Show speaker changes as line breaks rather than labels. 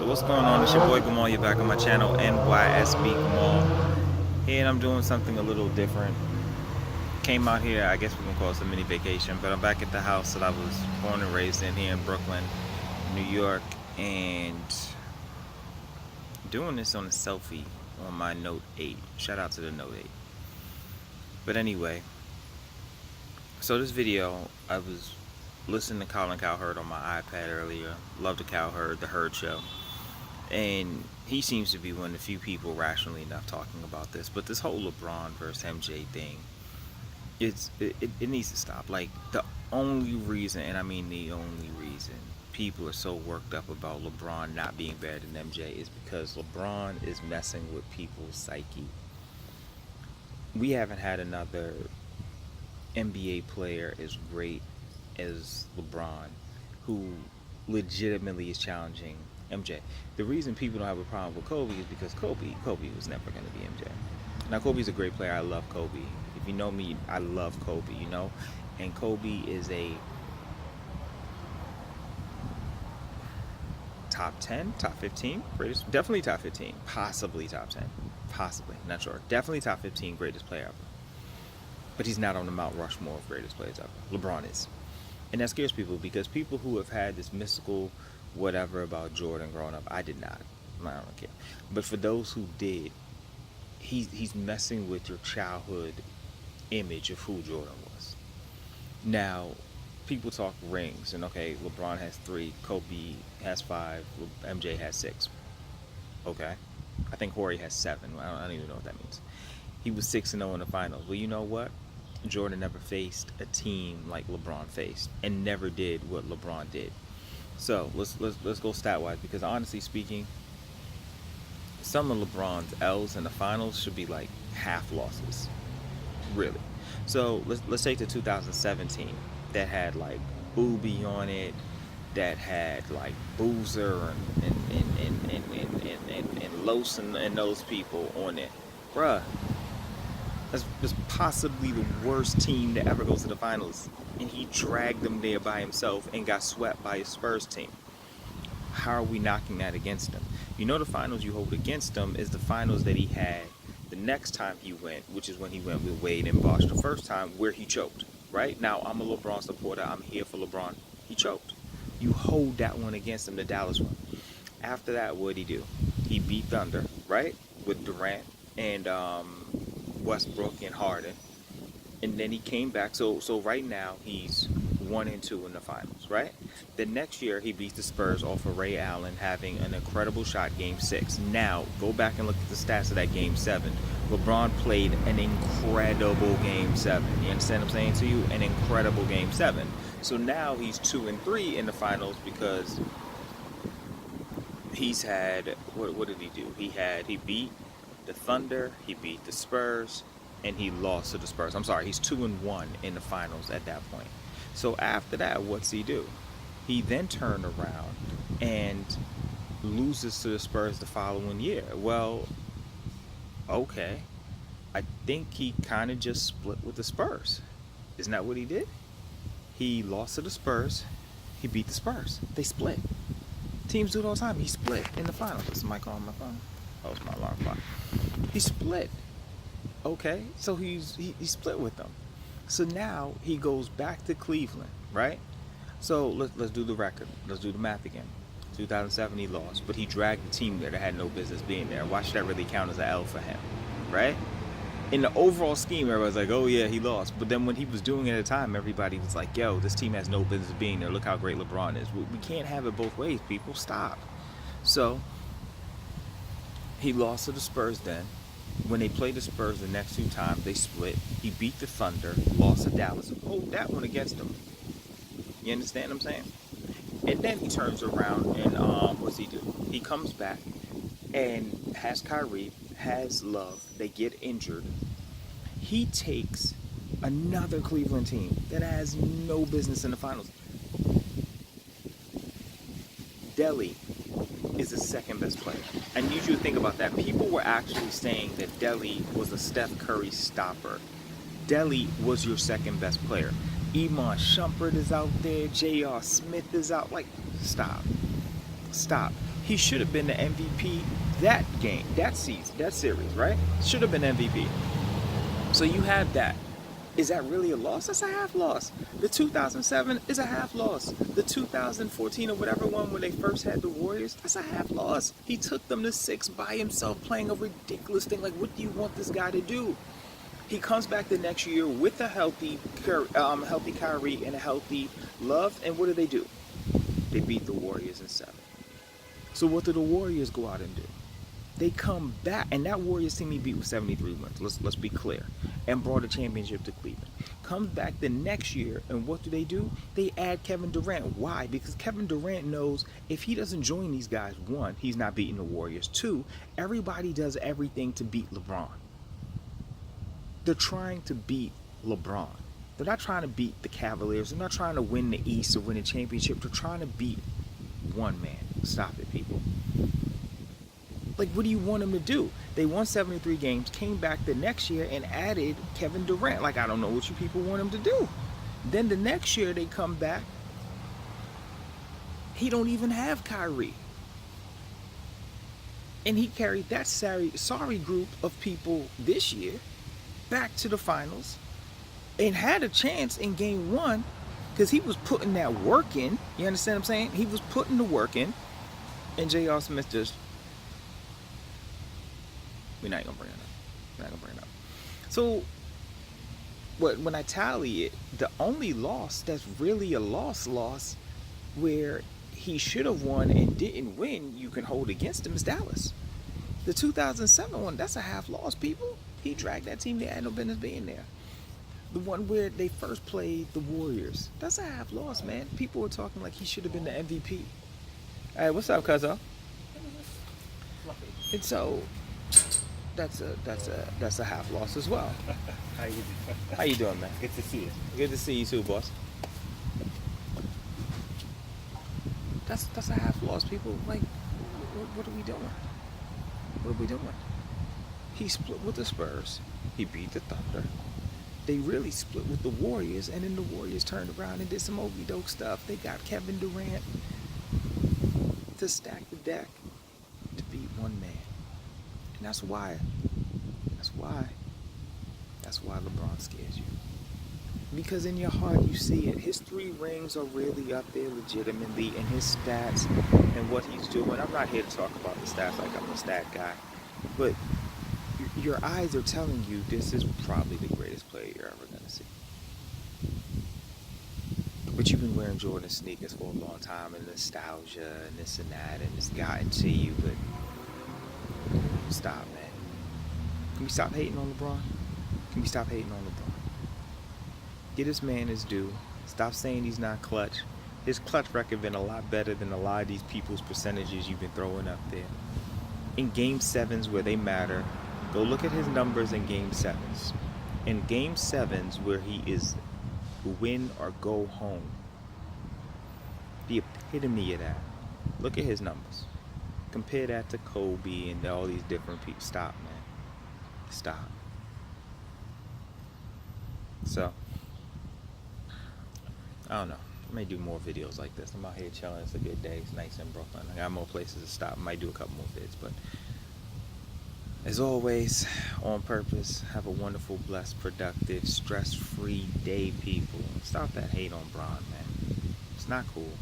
What's going on? It's your boy Gamal. You're back on my channel, NYSB Gamal. Here, and I'm doing something a little different. Came out here, I guess we can call it a mini vacation, but I'm back at the house that I was born and raised in here in Brooklyn, New York, and doing this on a selfie on my Note 8. Shout out to the Note 8. But anyway, so this video, I was listening to Colin Cowherd on my iPad earlier. Love the Cowherd, the Herd Show. And he seems to be one of the few people rationally enough talking about this. But this whole LeBron versus MJ thing, it needs to stop. Like, the only reason, and I mean the only reason, people are so worked up about LeBron not being better than MJ is because LeBron is messing with people's psyche. We haven't had another NBA player as great as LeBron who legitimately is challenging MJ. The reason people don't have a problem with Kobe is because Kobe was never going to be MJ. Now, Kobe's a great player. I love Kobe. If you know me, I love Kobe, you know? And Kobe is a top 10, top 15 greatest, definitely top 15, possibly top 10, possibly, not sure, definitely top 15 greatest player ever. But he's not on the Mount Rushmore of greatest players ever. LeBron is. And that scares people because people who have had this mystical whatever about Jordan growing up, I did not. I don't care. But for those who did, he's messing with your childhood image of who Jordan was. Now, people talk rings, and okay, LeBron has 3, Kobe has 5, MJ has 6. Okay, I think Horry has 7. I don't even know what that means. He was 6-0 in the finals. Well, you know what? Jordan never faced a team like LeBron faced, and never did what LeBron did. So let's go stat wise, because honestly speaking, some of LeBron's L's in the finals should be like half losses, really. So let's take the 2017 that had like Booby on it, that had like Boozer and Los and those people on it, bruh. That's possibly the worst team that ever goes to the finals, and he dragged them there by himself and got swept by his Spurs team. How are we knocking that against him? You know, the finals you hold against him is the finals that he had the next time he went, which is when he went with Wade and Bosh the first time, where he choked. Right now, I'm a LeBron supporter. I'm here for LeBron. He choked. You hold that one against him, the Dallas one. After that, what did he do? He beat Thunder, right, with Durant and Westbrook and Harden, and then he came back. So right now he's 1-2 in the finals, right? The next year he beats the Spurs off of Ray Allen having an incredible shot, game 6. Now go back and look at the stats of that game 7. LeBron played an incredible game 7. You understand what I'm saying to you? An incredible game 7. So now he's 2-3 in the finals because he's had, what did he do? He beat the Thunder, he beat the Spurs, and he lost to the Spurs. I'm sorry, he's 2-1 in the finals at that point. So after that, what's he do? He then turned around and loses to the Spurs the following year. Well, okay, I think he kind of just split with the Spurs. Isn't that what he did? He lost to the Spurs, he beat the Spurs. They split. Teams do it all the time. He split in the finals. Is the mic on my phone? Oh, it's my alarm clock. He split. Okay, so he split with them. So now he goes back to Cleveland, right? So let's do the record. Let's do the math again. 2007 he lost, but he dragged the team there that had no business being there. Why should that really count as an L for him, right? In the overall scheme, everybody's like, oh yeah, he lost. But then when he was doing it at a time, everybody was like, yo, this team has no business being there. Look how great LeBron is. We can't have it both ways, people. Stop. So he lost to the Spurs then. When they played the Spurs the next 2 times, they split. He beat the Thunder, lost to Dallas. Hold that one against him. You understand what I'm saying? And then he turns around and what's he do? He comes back and has Kyrie, has Love. They get injured. He takes another Cleveland team that has no business in the finals. Delhi is the second best player. I need you to think about that. People were actually saying that Delhi was a Steph Curry stopper. Delhi was your second best player. Iman Shumpert is out there. J.R. Smith is out. Like, stop. Stop. He should have been the MVP that game, that season, that series, right? Should have been MVP. So you have that. Is that really a loss? That's a half loss. The 2007 is a half loss. The 2014 or whatever one when they first had the Warriors, that's a half loss. He took them to 6 by himself playing a ridiculous thing. Like, what do you want this guy to do? He comes back the next year with a healthy Kyrie and a healthy Love, and what do? They beat the Warriors in 7. So what do the Warriors go out and do? They come back, and that Warriors team he beat with 73 wins. Let's be clear, and brought a championship to Cleveland. Comes back the next year, and what do? They add Kevin Durant. Why? Because Kevin Durant knows if he doesn't join these guys, 1, he's not beating the Warriors. 2, everybody does everything to beat LeBron. They're trying to beat LeBron. They're not trying to beat the Cavaliers. They're not trying to win the East or win a championship. They're trying to beat one man. Stop it, people. Like, what do you want them to do? They won 73 games, came back the next year and added Kevin Durant. Like, I don't know what you people want him to do. Then the next year they come back. He don't even have Kyrie. And he carried that sorry group of people this year back to the finals and had a chance in game 1 because he was putting that work in. You understand what I'm saying? He was putting the work in. And J.R. Smith just... We're not gonna bring it up. So, when I tally it, the only loss that's really a loss where he should have won and didn't win, you can hold against him, is Dallas. The 2007 one, that's a half loss, people. He dragged that team. They had no business being there. The one where they first played the Warriors, that's a half loss, man. People were talking like he should have been the MVP. Hey, what's up, cuzzo? And so that's a half loss as well. How you doing, man?
Good to see you.
Good to see you too, boss. That's a half loss, people. Like, what are we doing? What are we doing? He split with the Spurs. He beat the Thunder. They really split with the Warriors, and then the Warriors turned around and did some okey-doke stuff. They got Kevin Durant to stack the deck to beat one man. And that's why LeBron scares you. Because in your heart you see it. His 3 rings are really up there legitimately, and his stats and what he's doing. I'm not here to talk about the stats like I'm a stat guy, but your eyes are telling you this is probably the greatest player you're ever going to see. But you've been wearing Jordan sneakers for a long time, and nostalgia and this and that, and it's gotten to you, but stop, man. Can we stop hating on LeBron? Can we stop hating on LeBron? Get this man his due. Stop saying he's not clutch. His clutch record been a lot better than a lot of these people's percentages you've been throwing up there. In game 7s where they matter, go look at his numbers in game 7s. In game 7s where he is win or go home. The epitome of that. Look at his numbers. Compare that to Kobe and all these different people. Stop, man. Stop. So, I don't know. I may do more videos like this. I'm out here chilling. It's a good day. It's nice in Brooklyn. I got more places to stop. I might do a couple more vids, but as always, on purpose, have a wonderful, blessed, productive, stress-free day, people. Stop that hate on Bron, man. It's not cool.